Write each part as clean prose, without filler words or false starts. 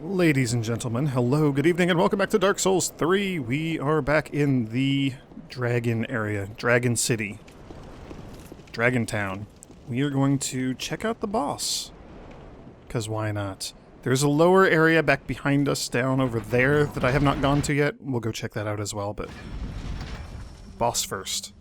Ladies and gentlemen, hello, good evening, and welcome back to Dark Souls 3. We are back in the Dragon area, Dragon City, Dragon Town. We are going to check out the boss, because why not? There's a lower area back behind us down over there that I have not gone to yet. We'll go check that out as well, but boss first.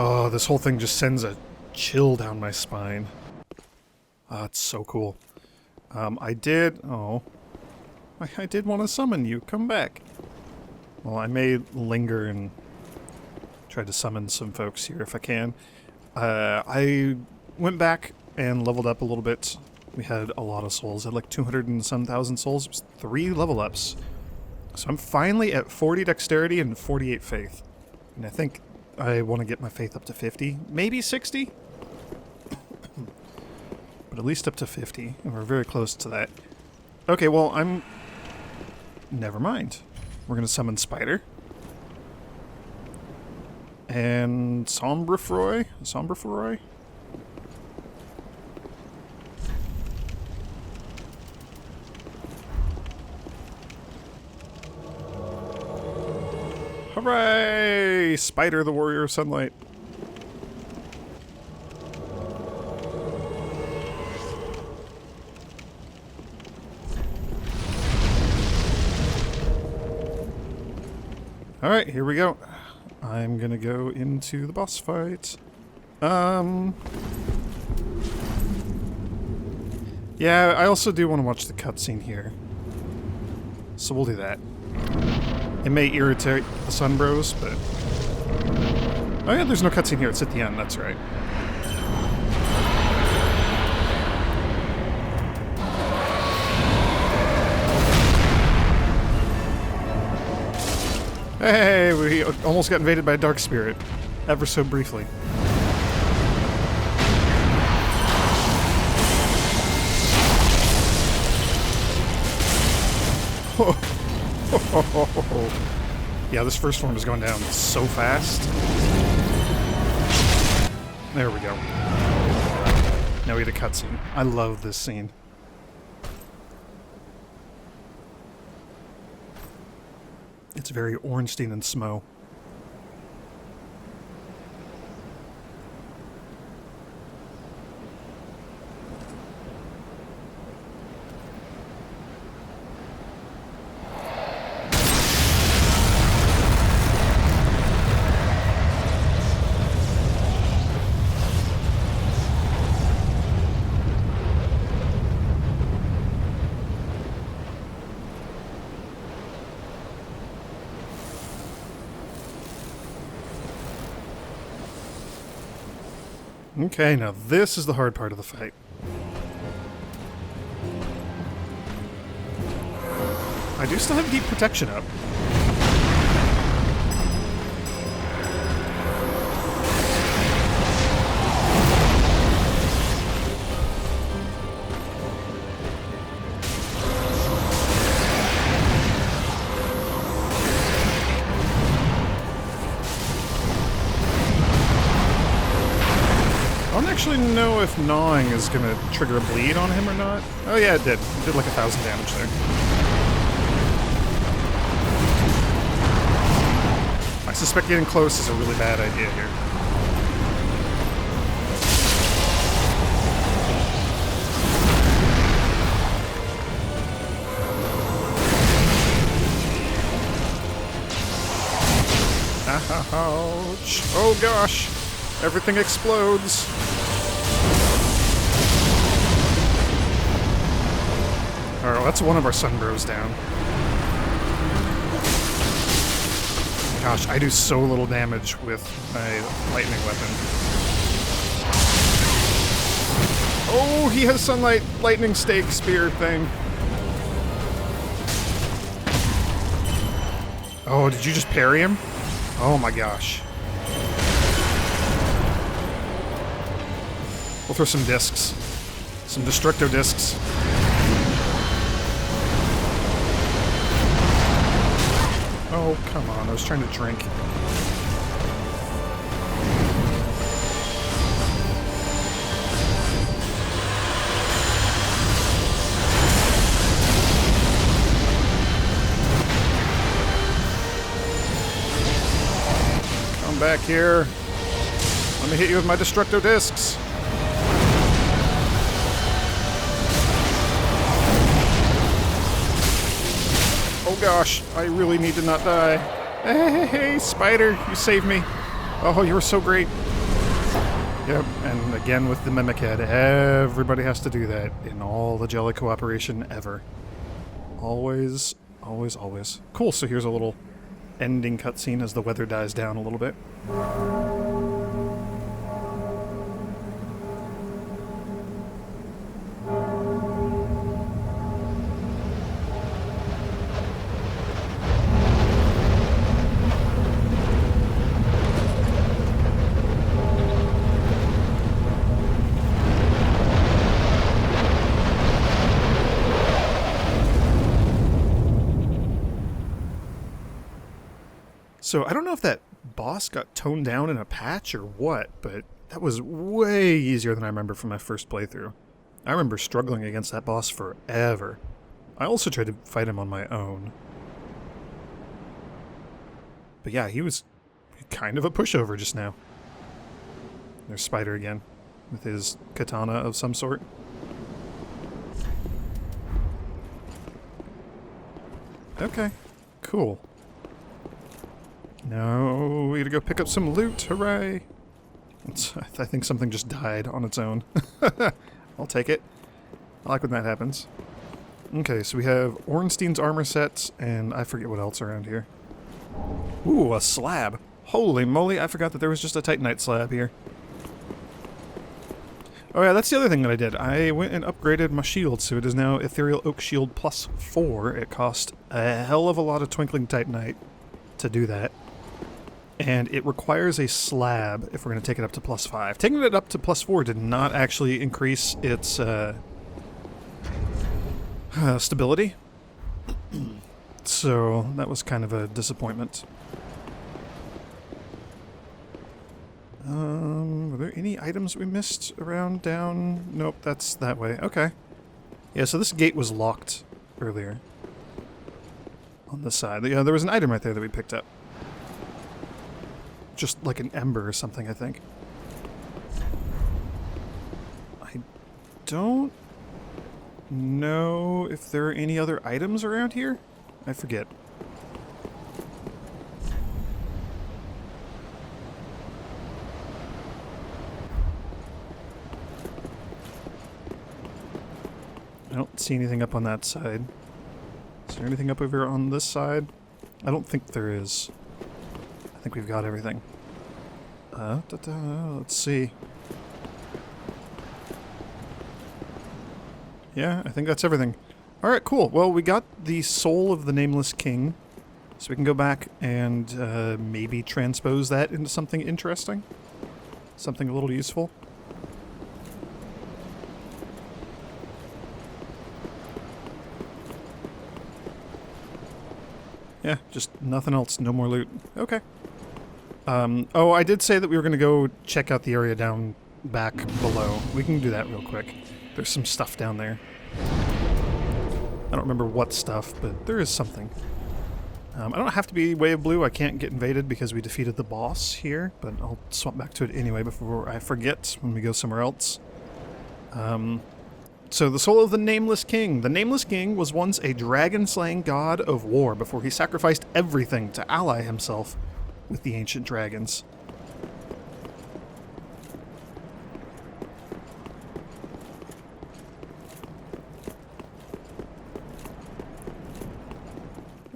Oh, this whole thing just sends a chill down my spine. Ah, it's so cool. I did want to summon you. Come back. Well, I may linger and try to summon some folks here if I can. I went back and leveled up a little bit. We had a lot of souls. I had like 200 and some thousand souls. It was 3 level ups. So I'm finally at 40 dexterity and 48 faith. And I think I want to get my faith up to 50, maybe 60? But at least up to 50, and we're very close to that. Okay, well, never mind. We're going to summon Spider. And Sombrefroy? Hooray! Spider, the warrior of sunlight. Alright, here we go. I'm gonna go into the boss fight. Yeah, I also do want to watch the cutscene here. So we'll do that. It may irritate the Sunbros, but... Oh yeah, there's no cutscene here, it's at the end, that's right. Hey, we almost got invaded by a dark spirit. Ever so briefly. Yeah, this first one is going down so fast. There we go. Now we get a cutscene. I love this scene. It's very Ornstein and Smo. Okay, now this is the hard part of the fight. I do still have deep protection up. I don't actually know if gnawing is going to trigger a bleed on him or not. Oh yeah, it did. It did like 1,000 damage there. I suspect getting close is a really bad idea here. Ouch. Oh gosh. Everything explodes. Alright, well, that's one of our sunbros down. Gosh, I do so little damage with my lightning weapon. Oh, he has sunlight lightning stake spear thing. Oh, did you just parry him? Oh my gosh. We'll throw some discs. Some Destructo discs. Oh, come on. I was trying to drink. Come back here. Let me hit you with my Destructo discs. Oh gosh, I really need to not die. Hey, spider, you saved me. Oh, you were so great. Yep, and again with the Mimic Head, everybody has to do that in all the Jelly cooperation ever. Always, always, always. Cool, so here's a little ending cutscene as the weather dies down a little bit. So, I don't know if that boss got toned down in a patch or what, but that was way easier than I remember from my first playthrough. I remember struggling against that boss forever. I also tried to fight him on my own. But yeah, he was kind of a pushover just now. There's Spider again, with his katana of some sort. Okay, cool. No, we gotta go pick up some loot, hooray! I think something just died on its own. I'll take it. I like when that happens. Okay, so we have Ornstein's armor sets, and I forget what else around here. Ooh, a slab! Holy moly, I forgot that there was just a Titanite slab here. Oh yeah, that's the other thing that I did. I went and upgraded my shield, so it is now Ethereal Oak Shield +4. It cost a hell of a lot of Twinkling Titanite to do that. And it requires a slab if we're going to take it up to +5. Taking it up to +4 did not actually increase its stability. So that was kind of a disappointment. Were there any items we missed around down? Nope, that's that way. Okay. Yeah, so this gate was locked earlier. On the side. Yeah, there was an item right there that we picked up. Just like an ember or something, I think. I don't know if there are any other items around here. I forget. I don't see anything up on that side. Is there anything up over on this side? I don't think there is. I think we've got everything. Let's see. Yeah, I think that's everything. Alright, cool. Well, we got the soul of the Nameless King. So we can go back and maybe transpose that into something interesting. Something a little useful. Yeah, just nothing else. No more loot. Okay. Oh, I did say that we were going to go check out the area down back below. We can do that real quick. There's some stuff down there. I don't remember what stuff, but there is something. I don't have to be Way of Blue. I can't get invaded because we defeated the boss here, but I'll swap back to it anyway before I forget when we go somewhere else. So the soul of the Nameless King. The Nameless King was once a dragon-slaying god of war before he sacrificed everything to ally himself with the ancient dragons.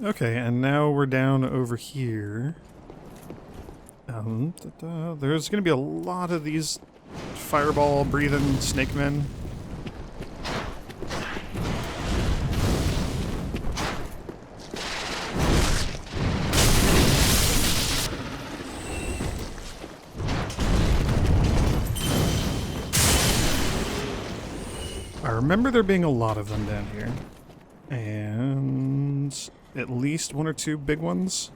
Okay, and now we're down over here. There's going to be a lot of these fireball-breathing snake men. I remember there being a lot of them down here. And at least one or two big ones.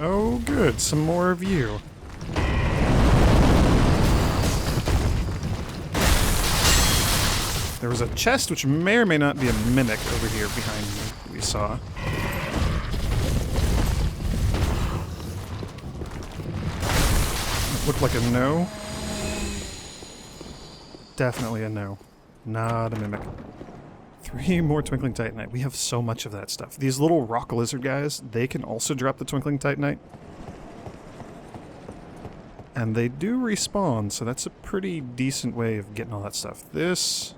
Oh, good. Some more of you. There was a chest which may or may not be a mimic over here behind me, we saw. It looked like a no. Definitely a no. Not a mimic. 3 more Twinkling Titanite. We have so much of that stuff. These little rock lizard guys, they can also drop the Twinkling Titanite. And they do respawn, so that's a pretty decent way of getting all that stuff. This...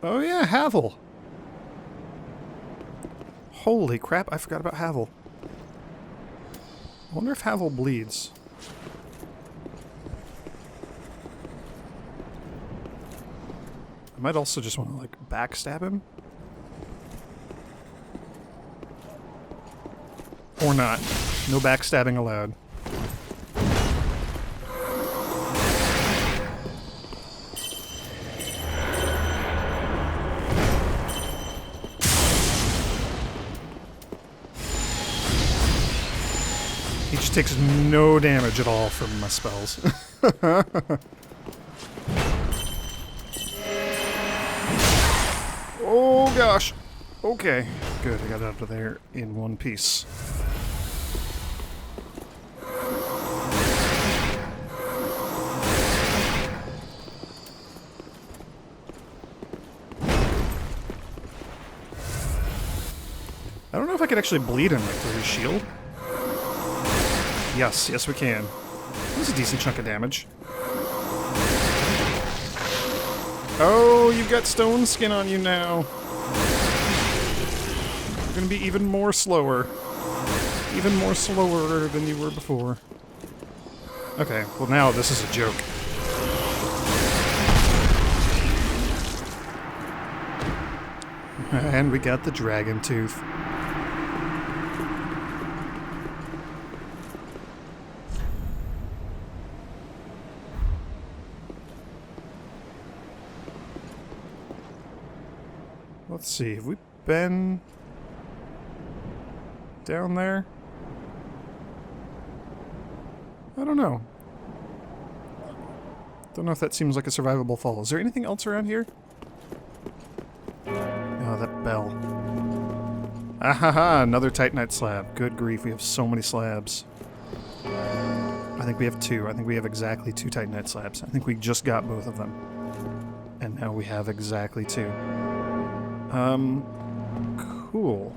Oh yeah, Havel! Holy crap, I forgot about Havel. I wonder if Havel bleeds. I might also just want to, like, backstab him. Or not. No backstabbing allowed. He just takes no damage at all from my spells. Oh gosh. Okay. Good, I got out of there in one piece. I don't know if I could actually bleed him, like, through his shield. Yes, yes we can. That's a decent chunk of damage. Oh, you've got stone skin on you now. You're gonna be even more slower. Even more slower than you were before. Okay, well now this is a joke. And we got the dragon tooth. Let's see, have we been down there? I don't know. Don't know if that seems like a survivable fall. Is there anything else around here? Oh, that bell. Ahaha, another Titanite slab. Good grief, we have so many slabs. I think we have 2. I think we have exactly 2 Titanite slabs. I think we just got both of them. And now we have exactly 2. Cool.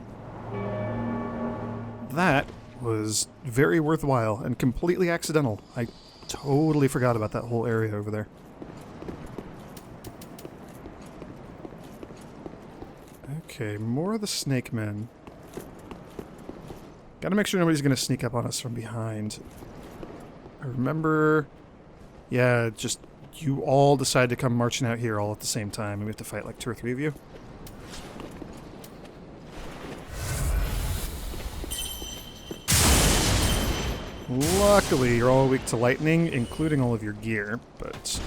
That was very worthwhile and completely accidental. I totally forgot about that whole area over there. Okay, more of the snake men. Gotta make sure nobody's gonna sneak up on us from behind. I remember... Yeah, just you all decide to come marching out here all at the same time, and we have to fight like 2 or 3 of you. Luckily, you're all weak to lightning, including all of your gear, but...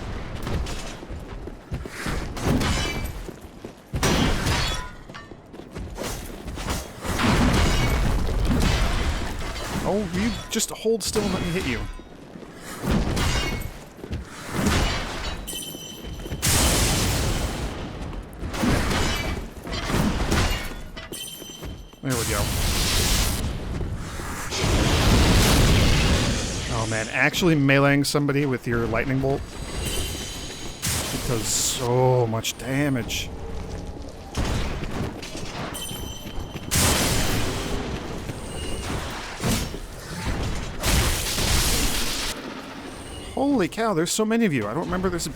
Oh, you just hold still and let me hit you. There we go. Oh man, actually meleeing somebody with your lightning bolt, it does so much damage. Holy cow, there's so many of you. I don't remember there's...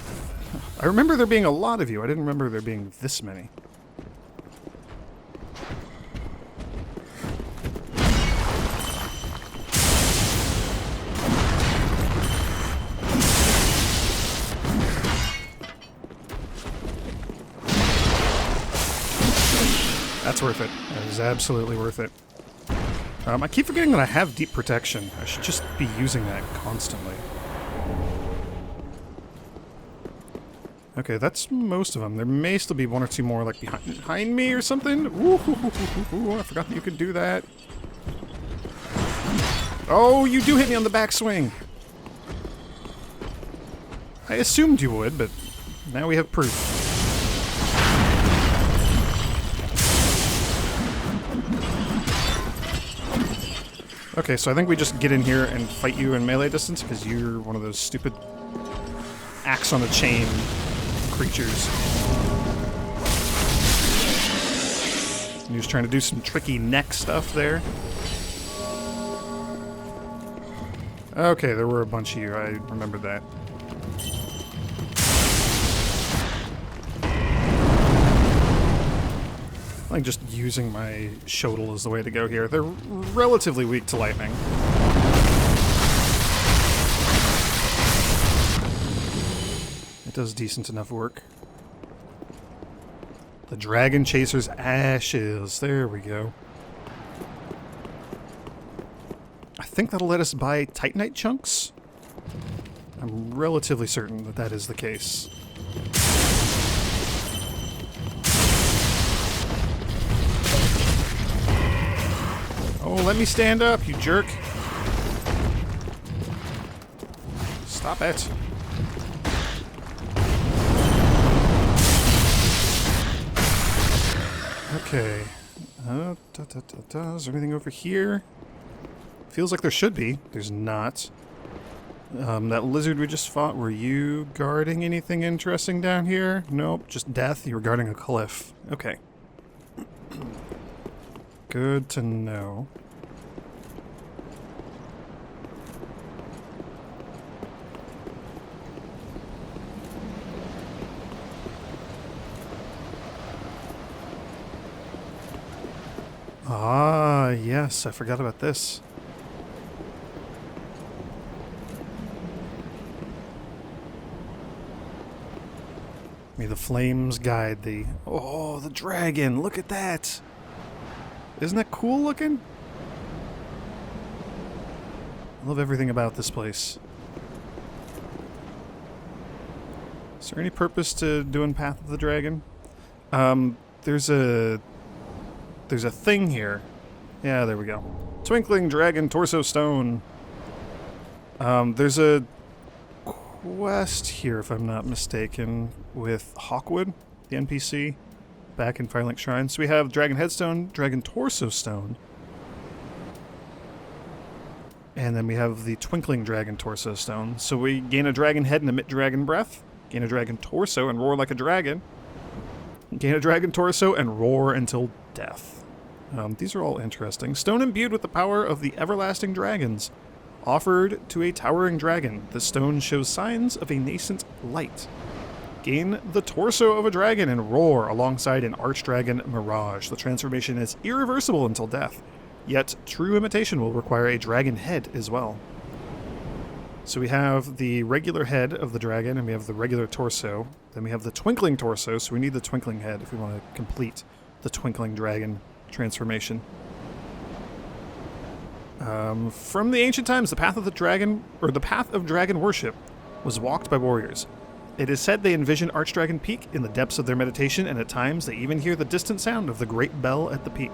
I remember there being a lot of you. I didn't remember there being this many. That's worth it. That is absolutely worth it. I keep forgetting that I have deep protection. I should just be using that constantly. Okay, that's most of them. There may still be one or two more, like, behind me or something. Ooh, I forgot that you could do that. Oh, you do hit me on the backswing. I assumed you would, but now we have proof. Okay, so I think we just get in here and fight you in melee distance, because you're one of those stupid axe on a chain creatures. And he was trying to do some tricky neck stuff there. Okay, there were a bunch of you. I remembered that. I think just using my showdown is the way to go here. They're relatively weak to lightning. It does decent enough work. The Dragon Chaser's Ashes. There we go. I think that'll let us buy Titanite chunks. I'm relatively certain that that is the case. Oh, let me stand up, you jerk. Stop it. Okay. Is there anything over here? Feels like there should be. There's not. That lizard we just fought, were you guarding anything interesting down here? Nope, just death. You were guarding a cliff. Okay. Good to know. Ah, yes, I forgot about this. May the flames guide thee. Oh, the dragon, look at that! Isn't that cool looking? I love everything about this place. Is there any purpose to doing Path of the Dragon? There's a thing here. Yeah, there we go. Twinkling Dragon Torso Stone. There's a quest here, if I'm not mistaken, with Hawkwood, the NPC, back in Firelink Shrine. So we have Dragon Headstone, Dragon Torso Stone, and then we have the Twinkling Dragon Torso Stone. So we gain a dragon head and emit dragon breath, gain a dragon torso and roar like a dragon, gain a dragon torso and roar until death. These are all interesting. Stone imbued with the power of the everlasting dragons. Offered to a towering dragon. The stone shows signs of a nascent light. Gain the torso of a dragon and roar alongside an archdragon mirage. The transformation is irreversible until death. Yet, true imitation will require a dragon head as well. So we have the regular head of the dragon, and we have the regular torso. Then we have the twinkling torso, so we need the twinkling head if we want to complete the twinkling dragon transformation. From the ancient times, the path of the dragon, or the path of dragon worship, was walked by warriors. It is said they envision Archdragon Peak in the depths of their meditation, and at times they even hear the distant sound of the great bell at the peak.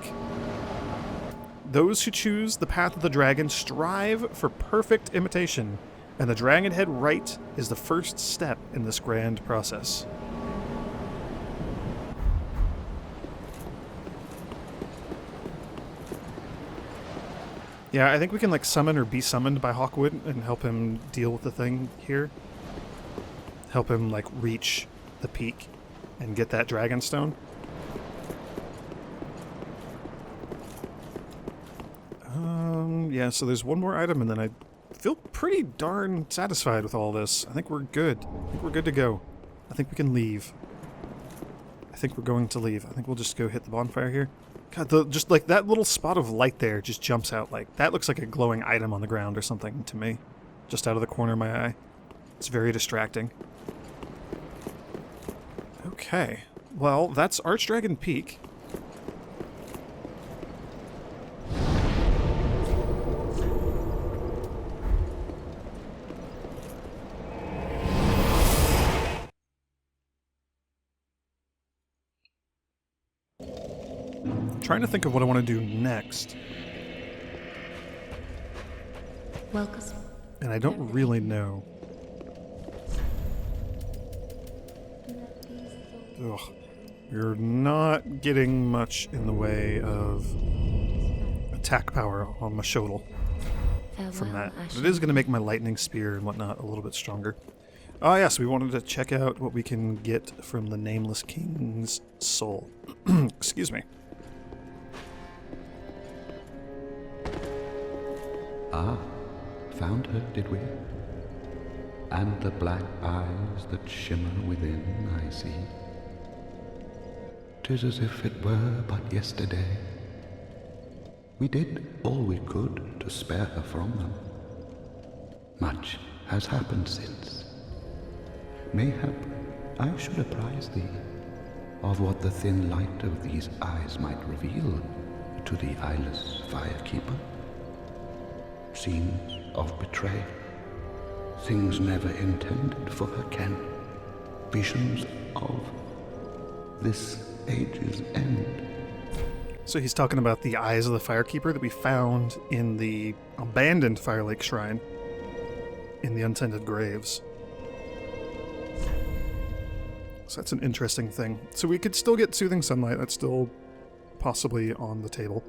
Those who choose the path of the dragon strive for perfect imitation, and the Dragon Head Rite is the first step in this grand process. Yeah, I think we can like summon or be summoned by Hawkwood and help him deal with the thing here. Help him like reach the peak and get that Dragonstone. Yeah, so there's one more item and then I feel pretty darn satisfied with all this. I think we're good. I think we're good to go. I think we can leave. I think we're going to leave. I think we'll just go hit the bonfire here. God, just like that little spot of light there just jumps out. Like, that looks like a glowing item on the ground or something to me. Just out of the corner of my eye. It's very distracting. Okay. Well, that's Archdragon Peak. Trying to think of what I want to do next. Welcome. And I don't really know. Ugh. You're not getting much in the way of attack power on my showdown from that. But it is going to make my lightning spear and whatnot a little bit stronger. Oh yes, we wanted to check out what we can get from the Nameless King's soul. Excuse me. Ah, found her, did we? And the black eyes that shimmer within, I see. 'Tis as if it were but yesterday. We did all we could to spare her from them. Much has happened since. Mayhap I should apprise thee of what the thin light of these eyes might reveal to the eyeless firekeeper. Scenes of betrayal, things never intended for her ken, visions of this age's end. So he's talking about the eyes of the Firekeeper that we found in the abandoned Firelake Shrine in the Untended Graves. So that's an interesting thing. So we could still get Soothing Sunlight, that's still possibly on the table.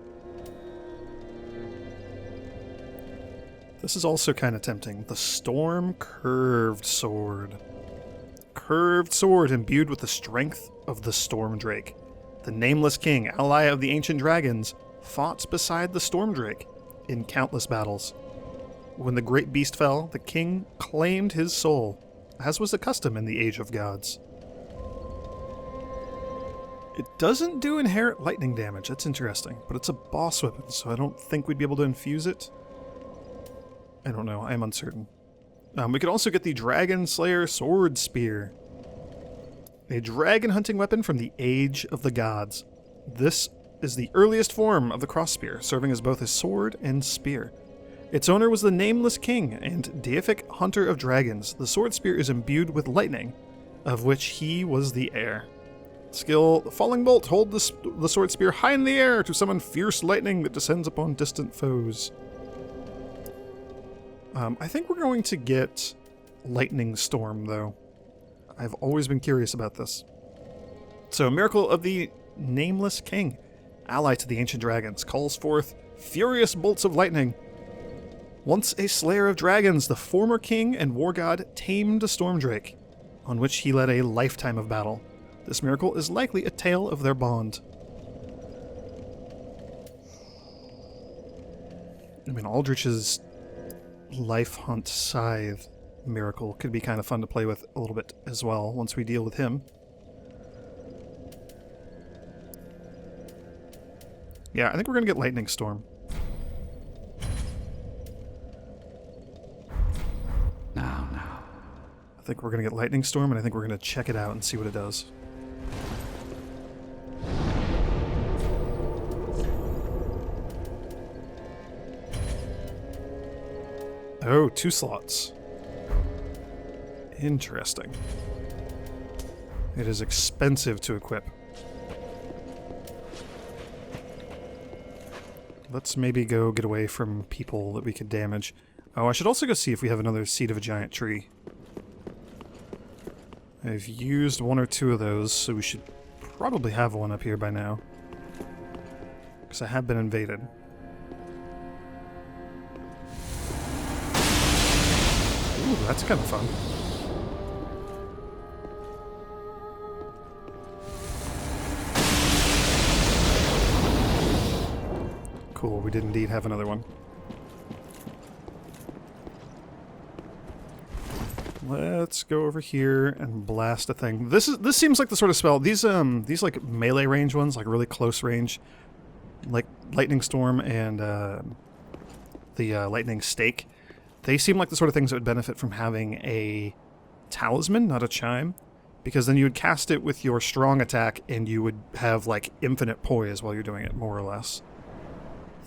This is also kind of tempting. The Storm Curved Sword. Curved sword imbued with the strength of the Storm Drake. The Nameless King, ally of the ancient dragons, fought beside the Storm Drake in countless battles. When the great beast fell, the king claimed his soul, as was the custom in the Age of Gods. It doesn't do inherent lightning damage, that's interesting, but it's a boss weapon, so I don't think we'd be able to infuse it. I don't know, I'm uncertain. We could also get the Dragon Slayer Sword Spear. A dragon hunting weapon from the Age of the Gods. This is the earliest form of the cross spear, serving as both a sword and spear. Its owner was the Nameless King and deific hunter of dragons. The sword spear is imbued with lightning, of which he was the heir. Skill, Falling Bolt. Hold the sword spear high in the air to summon fierce lightning that descends upon distant foes. I think we're going to get Lightning Storm, though. I've always been curious about this. So, Miracle of the Nameless King, ally to the ancient dragons, calls forth furious bolts of lightning. Once a slayer of dragons, the former king and war god tamed a storm drake, on which he led a lifetime of battle. This miracle is likely a tale of their bond. I mean, Aldrich's Life Hunt Scythe miracle could be kind of fun to play with a little bit as well once we deal with him. Yeah, I think we're going to get Lightning Storm. Now. I think we're going to get Lightning Storm, and I think we're going to check it out and see what it does. Oh, 2 slots. Interesting. It is expensive to equip. Let's maybe go get away from people that we could damage. Oh, I should also go see if we have another Seed of a Giant Tree. I've used 1 or 2 of those, so we should probably have one up here by now. Because I have been invaded. that's kind of fun. Cool, we did indeed have another one. Let's go over here and blast a thing. This seems like the sort of spell. These like melee range ones, like really close range, like Lightning Storm and the Lightning Stake. They seem like the sort of things that would benefit from having a talisman, not a chime, because then you would cast it with your strong attack and you would have like infinite poise while you're doing it, more or less.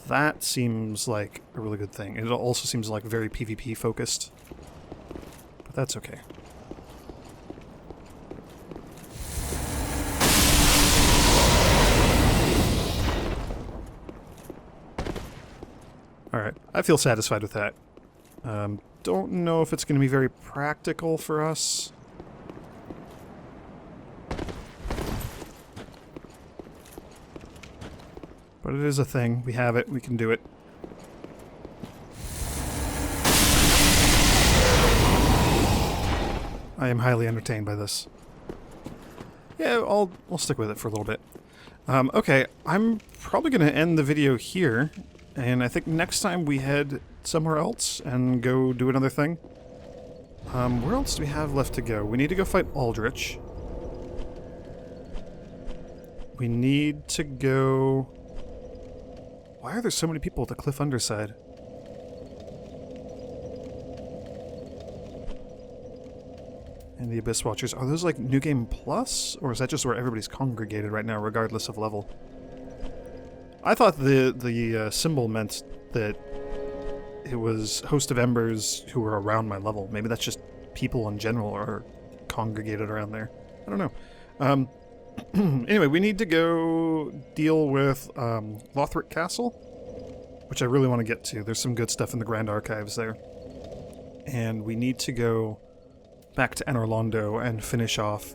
That seems like a really good thing. It also seems like very PvP focused. But that's okay. Alright, I feel satisfied with that. Don't know if it's going to be very practical for us. But it is a thing. We have it. We can do it. I am highly entertained by this. Yeah, I'll stick with it for a little bit. Okay, I'm probably going to end the video here. And I think next time we head somewhere else and go do another thing. Where else do we have left to go? We need to go fight Aldrich. We need to go... Why are there so many people at the cliff underside? And the Abyss Watchers. Are those like New Game Plus? Or is that just where everybody's congregated right now, regardless of level? I thought the symbol meant that it was Host of Embers who were around my level. Maybe that's just people in general are congregated around there. I don't know. Anyway, we need to go deal with Lothric Castle, which I really want to get to. There's some good stuff in the Grand Archives there. And we need to go back to Enorlondo and finish off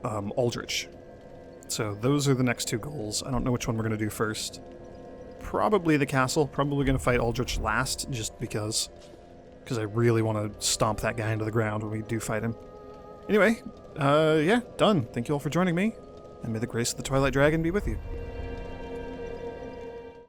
Aldrich. So those are the next two goals. I don't know which one we're going to do first. Probably the castle. Probably going to fight Aldrich last, just because. Because I really want to stomp that guy into the ground when we do fight him. Anyway, yeah, done. Thank you all for joining me, and may the grace of the Twilight Dragon be with you.